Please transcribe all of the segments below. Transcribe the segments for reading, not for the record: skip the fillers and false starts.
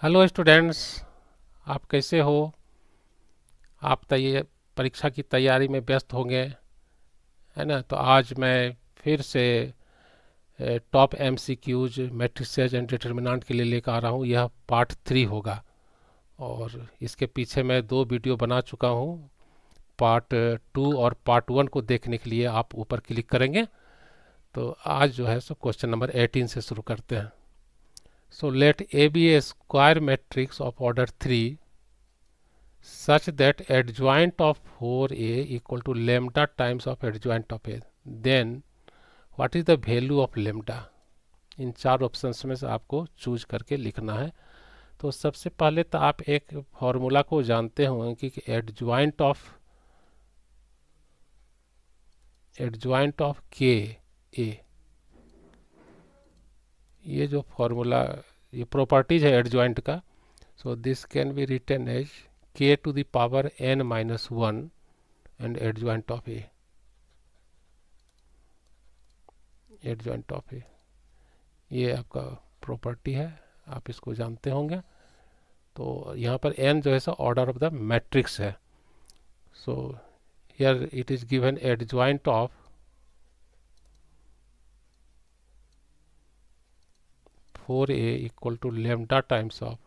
Hello students, आप कैसे हो? आप परीक्षा की तैयारी में व्यस्त होंगे, है ना? तो आज मैं फिर से top MCQs matrices and determinant के लिए लेकर आ रहा हूँ। यह पार्ट 3 होगा और इसके पीछे मैं 2 वीडियो बना चुका हूँ। पार्ट 2 और पार्ट 1 को देखने के लिए आप ऊपर क्लिक करेंगे। तो आज जो है सो क्वेश्चन नंबर 18 से शुरू करते हैं। So let A be a square matrix of order 3 such that adjoint of 4a equal to lambda times of adjoint of a, then what is the value of lambda? In 4 options में से आपको choose करके लिखना है। तो सबसे पहले तो आप एक फॉर्मूला को जानते होंगे कि एडजॉइंट ऑफ के ए, ये जो फॉर्मूला, ये प्रॉपर्टीज है एडजॉइंट का। So this can be written as k to the power n minus 1 and adjoint of a, adjoint of A, ये आपका प्रॉपर्टी है, आप इसको जानते होंगे। तो यहाँ पर n जो है सो ऑर्डर ऑफ द मैट्रिक्स है। So here it is given adjoint of 4a equal to lambda times of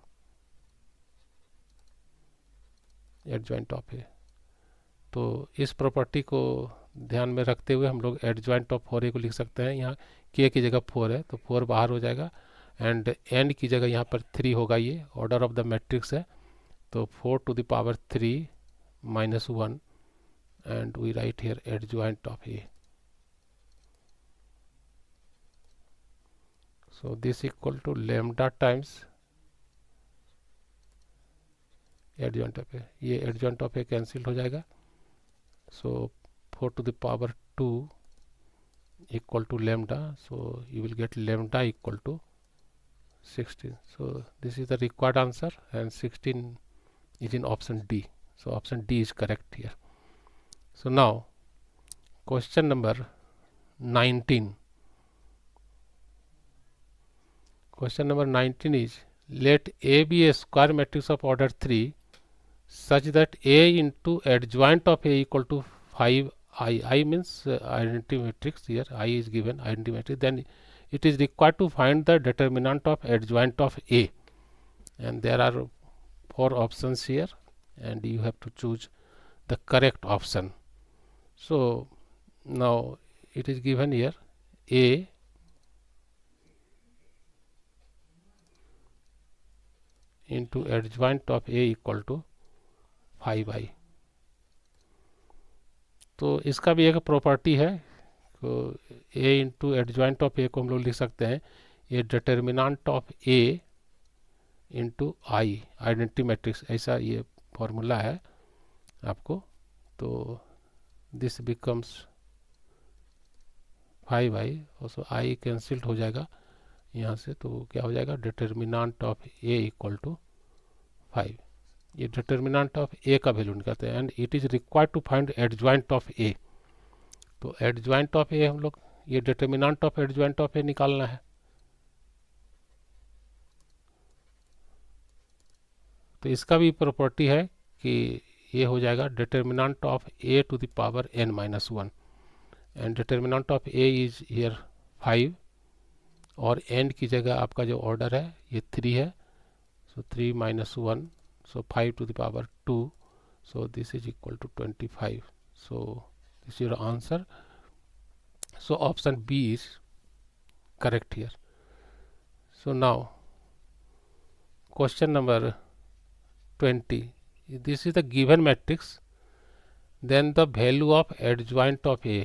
adjoint of A. तो इस प्रॉपर्टी को ध्यान में रखते हुए हम लोग एडजॉइंट ऑफ 4a को लिख सकते हैं। यहाँ k की जगह 4 है तो 4 बाहर हो जाएगा एंड n की जगह यहाँ पर 3 होगा। ये ऑर्डर ऑफ द मैट्रिक्स है, तो 4 to the power 3 minus 1 and we write here adjoint of a. So this equal to lambda times adjoint of a, ये adjoint of a कैंसिल हो जाएगा। So 4 to the power 2 equal to lambda, so you will get lambda equal to 16. So this is the required answer and 16 is in option D. So option D is correct here. So now question number 19. Question number 19 is let A be a square matrix of order 3 such that A into adjoint of A equal to 5i. I means identity matrix. Here I is given identity matrix. Then it is required to find the determinant of adjoint of A, and there are 4 options here and you have to choose the correct option. So now it is given here A into adjoint of A equal to 5i. तो इसका भी एक property है, तो A into adjoint of ए को हम लोग लिख सकते हैं ये determinant of A into I, identity matrix, ऐसा ये फॉर्मूला है आपको। तो दिस बिकम्स 5i, और सो आई कैंसिल्ड हो जाएगा यहाँ से, तो क्या हो जाएगा determinant of A equal to 5। ये डिटर्मिनेंट ऑफ ए का वैल्यू निकालते हैं and it is required to find adjoint of A. तो एडजॉइंट ऑफ ए हम लोग ये determinant of adjoint of A निकालना है। तो इसका भी प्रॉपर्टी है कि ये हो जाएगा determinant of A to the power n minus 1 and determinant of A is here 5 और n की जगह आपका जो ऑर्डर है ये 3 है। सो 3 minus 1, so 5 to the power 2, so this is equal to 25. So this is your answer. So option B is correct here. So now question number 20. This is the given matrix, then the value of adjoint of A,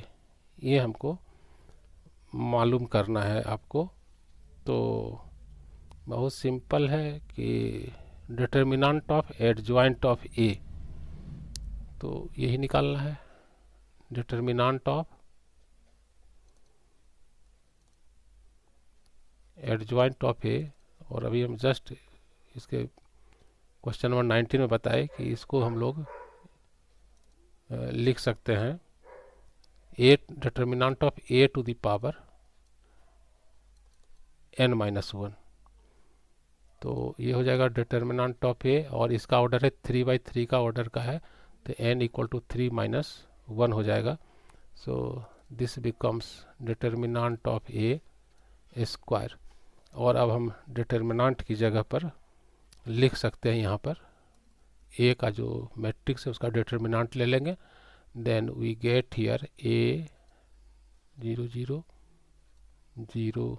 ये हमको मालूम करना है आपको। तो बहुत simple है कि determinant of adjoint of A, तो यही निकालना है डिटर्मिनेंट ऑफ एडजॉइंट ऑफ ए। और अभी हम जस्ट इसके क्वेश्चन नंबर 19 में बताए कि इसको हम लोग लिख सकते हैं A determinant of A to the power n minus 1। तो ये हो जाएगा डिटर्मिनेंट ऑफ ए, और इसका ऑर्डर है 3/3 का ऑर्डर का है, तो n इक्वल टू 3-1 हो जाएगा. सो this becomes determinant of A square. और अब हम डिटर्मिनेंट की जगह पर लिख सकते हैं यहाँ पर ए का जो मैट्रिक्स है उसका डिटर्मिनेंट ले लेंगे. Then we get here A 0 0 0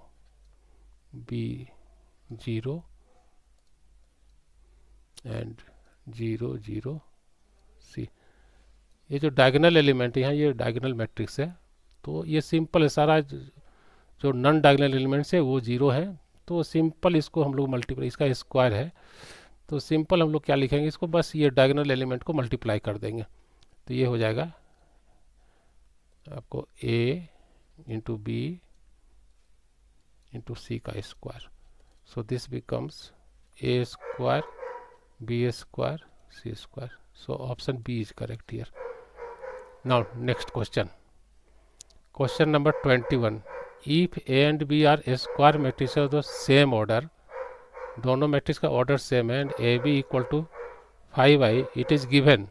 B 0 and 0 0 C. ये जो डायगोनल एलिमेंट है यहाँ, ये डायगोनल मैट्रिक्स है, तो ये सिंपल है. सारा जो नॉन डायगोनल एलिमेंट्स है वो 0 है, तो सिंपल इसको हम लोग मल्टीप्लाई, इसका स्क्वायर है, तो सिंपल हम लोग क्या लिखेंगे इसको, बस ये डायगोनल एलिमेंट को मल्टीप्लाई कर देंगे. तो ये हो जाएगा आपको a into B into C का square. So this becomes a square b square c square. So option B is correct here. Now next question, question number 21. If a and b are square matrix of the same order, दोनों matrix का order same है, and A B equal to 5i, it is given,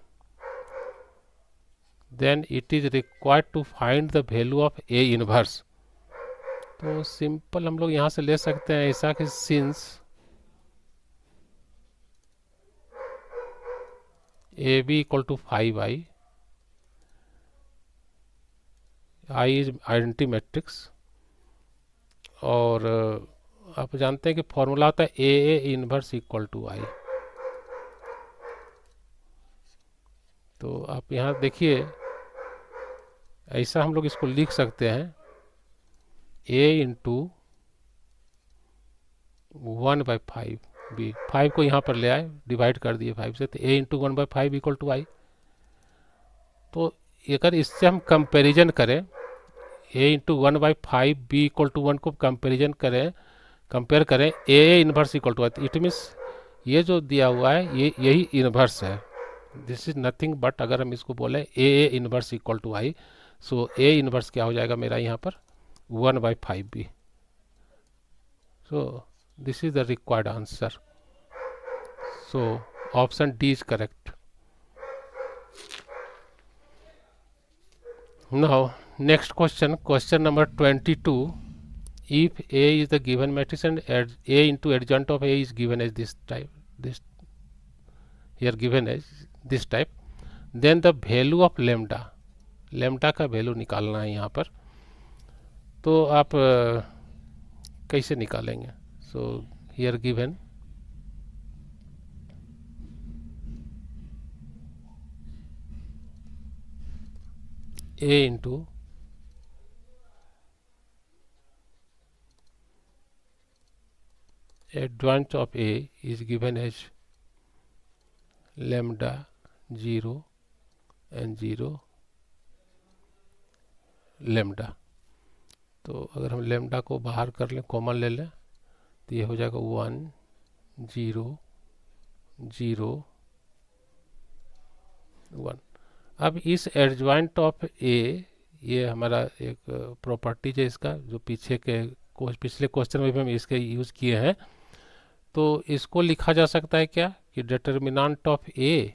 then it is required to find the value of A inverse. तो simple हम लोग यहाँ से ले सकते हैं ऐसा कि since A B equal to 5i, I is identity matrix, और आप जानते हैं कि फॉर्मूला होता है A inverse equal to I. तो आप यहाँ देखिए ऐसा हम लोग इसको लिख सकते हैं a इंटू 1/5 बी. 5 को यहाँ पर ले आए, डिवाइड कर दिए 5 से, तो a into 1/5 equal to I. तो अगर इससे हम कंपैरिजन करें, a into 1/5 b equal to 1 को कंपैरिजन करें, कंपेयर करें a inverse equal to I, it means ये जो दिया हुआ है ये यही इनवर्स है. दिस इज नथिंग बट, अगर हम इसको बोले a inverse equal to I, so a inverse क्या हो जाएगा मेरा यहाँ पर 1/5b. So this is the required answer. So option D is correct. Now next question, question number 22. If A is the given matrix and A into adjoint of A is given as this type, this here given as this type, then the value of lambda, lambda का value निकालना है यहाँ पर. तो आप कैसे निकालेंगे? सो here given A into adjoint of A is given as lambda 0 and 0 lambda. तो अगर हम lambda को बाहर कर लें, कॉमन ले लें, तो ये हो जाएगा 1 0 0 1. अब इस एडजॉइंट ऑफ ए, ये हमारा एक प्रॉपर्टीज है इसका, जो पीछे के पिछले क्वेश्चन में भी हम इसके यूज़ किए हैं. तो इसको लिखा जा सकता है क्या कि डिटर्मिनेंट ऑफ ए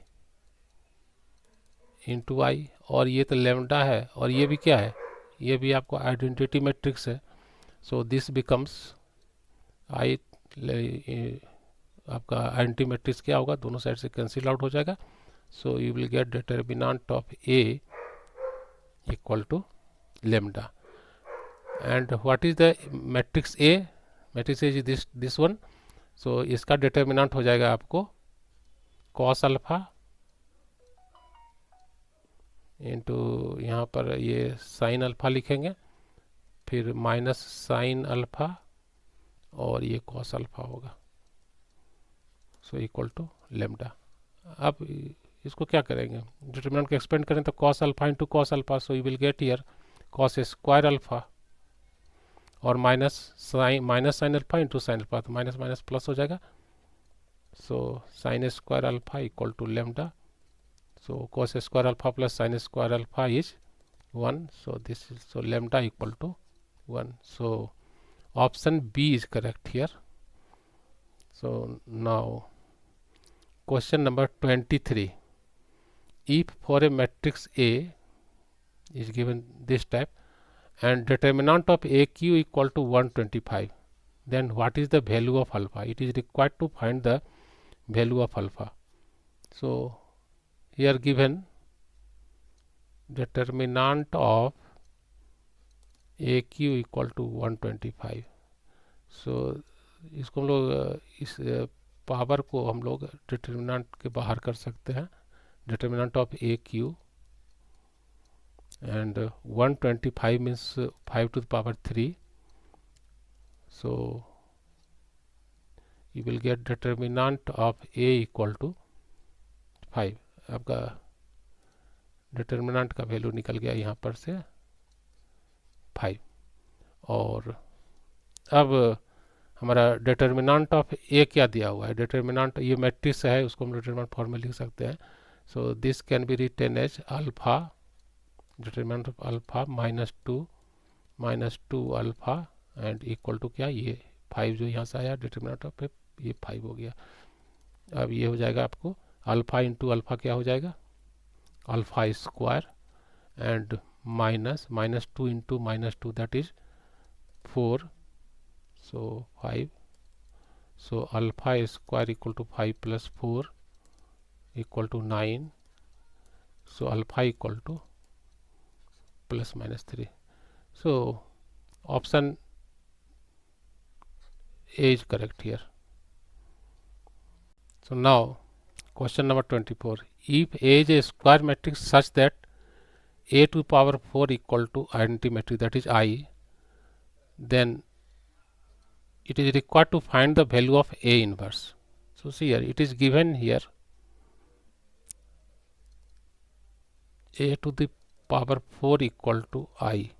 इंटू आई, और ये तो लेमडा है, और ये भी क्या है, ये भी आपको आइडेंटिटी मैट्रिक्स है. सो दिस बिकम्स आई, आपका आइडेंटिटी मैट्रिक्स क्या होगा, दोनों साइड से कैंसिल आउट हो जाएगा. So you will get determinant of A equal to lambda. And what is the matrix A? Matrix is this one. So इसका डिटर्मिनेंट हो जाएगा आपको कॉस अल्फा इंटू, यहाँ पर ये साइन अल्फा लिखेंगे, फिर माइनस साइन अल्फा, और ये कॉस अल्फा होगा. So equal to lambda. अब इसको क्या करेंगे, डिटर्मिनेंट को एक्सपेंड करें तो cos alpha into cos alpha, so you will get here cos square alpha और minus sine alpha into sine alpha, तो माइनस माइनस प्लस हो जाएगा. So sine square alpha equal to lambda. So cos square alpha plus sine square alpha is 1. So this is, so lambda equal to 1. So option B is correct here. So now question number 23. If for a matrix A is given this type and determinant of AQ equal to 125, then what is the value of alpha? It is required to find the value of alpha. So here given determinant of AQ equal to 125. सो इसको हम लोग इस power को हम लोग determinant के बाहर कर सकते हैं. Determinant of A Q and 125 means 5 to the power 3, so you will get determinant of a equal to 5. आपका डिटर्मिनेंट का वैल्यू निकल गया यहाँ पर से 5. और अब हमारा डिटर्मिनेंट ऑफ ए क्या दिया हुआ है. डिटर्मिनेंट ये मैट्रिक्स है, उसको हम डिटर्मिनेंट फॉर्म में लिख सकते हैं. So this can be written as alpha, determinant of alpha minus two alpha and equal to क्या, ये 5 जो यहाँ से आया डिटर्मिनेंट ऑफ ये 5 हो गया. अब ये हो जाएगा आपको अल्फा इंटू अल्फा क्या हो जाएगा, alpha square and minus two into minus two that is 4, so 5, so alpha square equal to 5 plus 4 equal to 9, so alpha equal to plus minus 3. So option A is correct here. So now question number 24. If A is a square matrix such that A to the power 4 equal to identity matrix, that is I, then it is required to find the value of A inverse. So see here, it is given here A to the power 4 equal to I,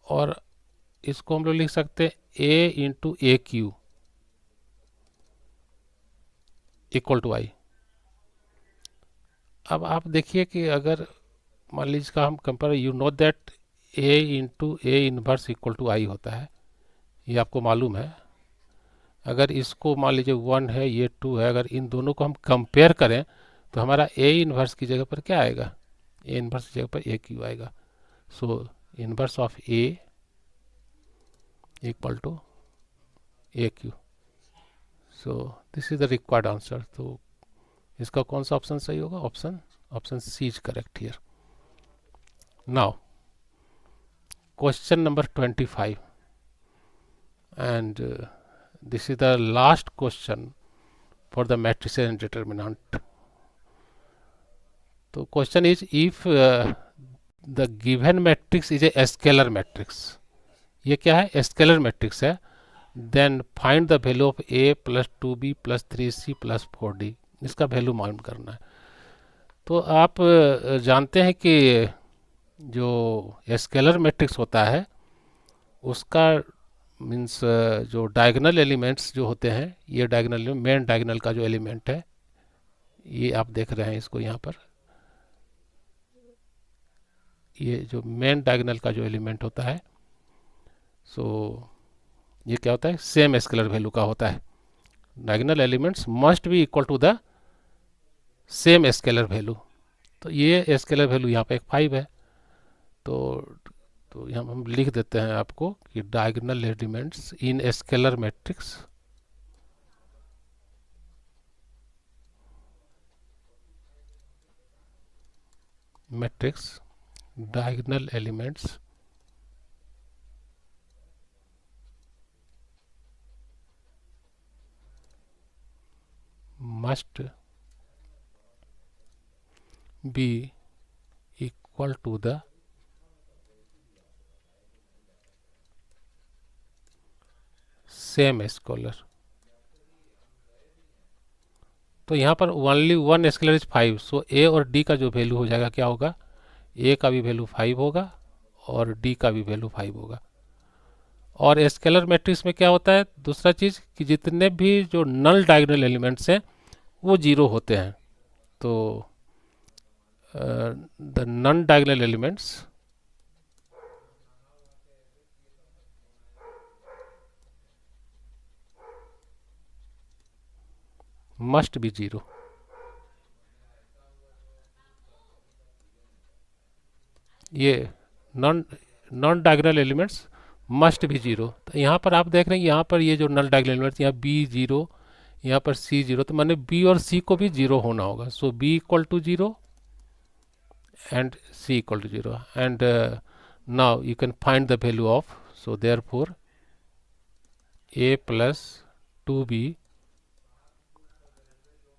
और इसको हम लोग लिख सकते हैं A into A Q equal to I. अब आप देखिए कि अगर मान लीजिए इसका हम compare, you know that A into A inverse equal to I होता है, ये आपको मालूम है. अगर इसको मान लीजिए 1 है, ये 2 है, अगर इन दोनों को हम कंपेयर करें तो हमारा A इनवर्स की जगह पर क्या आएगा, A इनवर्स की जगह पर ए क्यू आएगा. So inverse of A equal to A Q. So this is the required answer. तो इसका कौन सा ऑप्शन सही होगा, option C is correct here. Now question number 25 and this is the last question for the matrices and determinant. So question is, if the given matrix is a scalar matrix, ये क्या है, scalar matrix है, then find the value of a plus 2b plus 3c plus 4d. इसका value मालूम करना है. तो आप जानते हैं कि जो स्केलर मैट्रिक्स होता है उसका मीन्स जो डायगोनल एलिमेंट्स जो होते हैं, ये डायगोनल मेन डायगोनल का जो एलिमेंट है, ये आप देख रहे हैं इसको यहाँ पर, ये जो मेन डायगोनल का जो एलिमेंट होता है, सो ये क्या होता है, सेम स्केलर वैल्यू का होता है. Diagonal elements must be equal to the same scalar value. तो ये स्केलर वैल्यू यहाँ पे एक 5 है. तो यहाँ हम लिख देते हैं आपको कि diagonal elements in scalar matrix diagonal elements must be equal to the same scalar. तो यहाँ पर ओनली वन स्केलर इज 5, सो ए और डी का जो वैल्यू हो जाएगा क्या होगा, ए का भी वैल्यू 5 होगा और डी का भी वैल्यू 5 होगा. और स्केलर मैट्रिक्स में क्या होता है, दूसरा चीज़ कि जितने भी जो नल डायगोनल एलिमेंट्स हैं वो 0 होते हैं. तो the non diagonal elements must be zero. ये non non diagonal elements must be zero. तो यहाँ पर आप देख रहे हैं यहाँ पर ये जो नॉन डायगोनल एलिमेंट्स, यहाँ बी जीरो, यहाँ पर सी जीरो, तो मैंने बी और सी को भी जीरो होना होगा। So B equal to zero and c equal to 0, and now you can find the value of, so therefore a plus 2b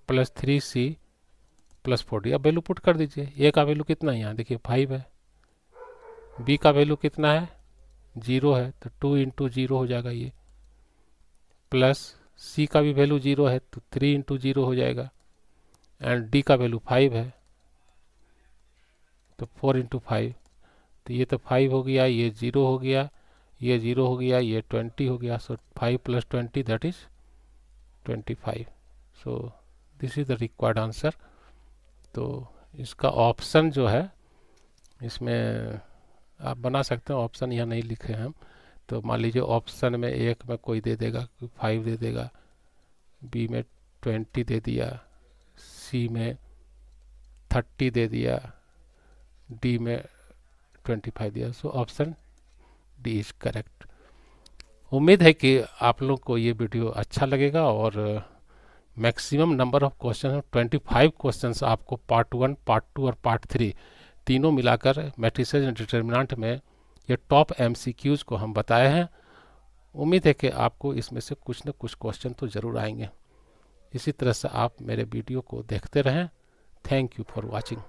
plus 3c plus 40। अब वैल्यू पुट कर दीजिए। a का वैल्यू कितना है, यहाँ देखिए 5 है, b का वैल्यू कितना है 0 है, तो 2 इंटू 0 हो जाएगा ये, प्लस c का भी वैल्यू 0 है तो 3 इंटू 0 हो जाएगा, एंड d का वैल्यू 5 है तो 4 इंटू 5, तो ये तो 5 हो गया, ये 0 हो गया, ये 0 हो गया, ये 20 हो गया। सो 5 plus 20 that is 25। So this is the required answer. तो इसका ऑप्शन जो है इसमें आप बना सकते हैं, ऑप्शन यहाँ नहीं लिखे हैं हम। तो मान लीजिए ऑप्शन में एक में कोई दे देगा 5 दे देगा, बी में 20 दे दिया, सी में 30 दे दिया, डी में 25 दिया। सो ऑप्शन डी इज करेक्ट। उम्मीद है कि आप लोग को ये वीडियो अच्छा लगेगा, और maximum number of question 25 questions आपको पार्ट 1, पार्ट 2 और पार्ट 3 तीनों मिलाकर मैट्रिसेस एंड डिटर्मिनेंट में ये टॉप एमसीक्यूज को हम बताए हैं। उम्मीद है कि आपको इसमें से कुछ न कुछ क्वेश्चन तो ज़रूर आएंगे। इसी तरह से आप मेरे वीडियो को देखते रहें। Thank you for watching.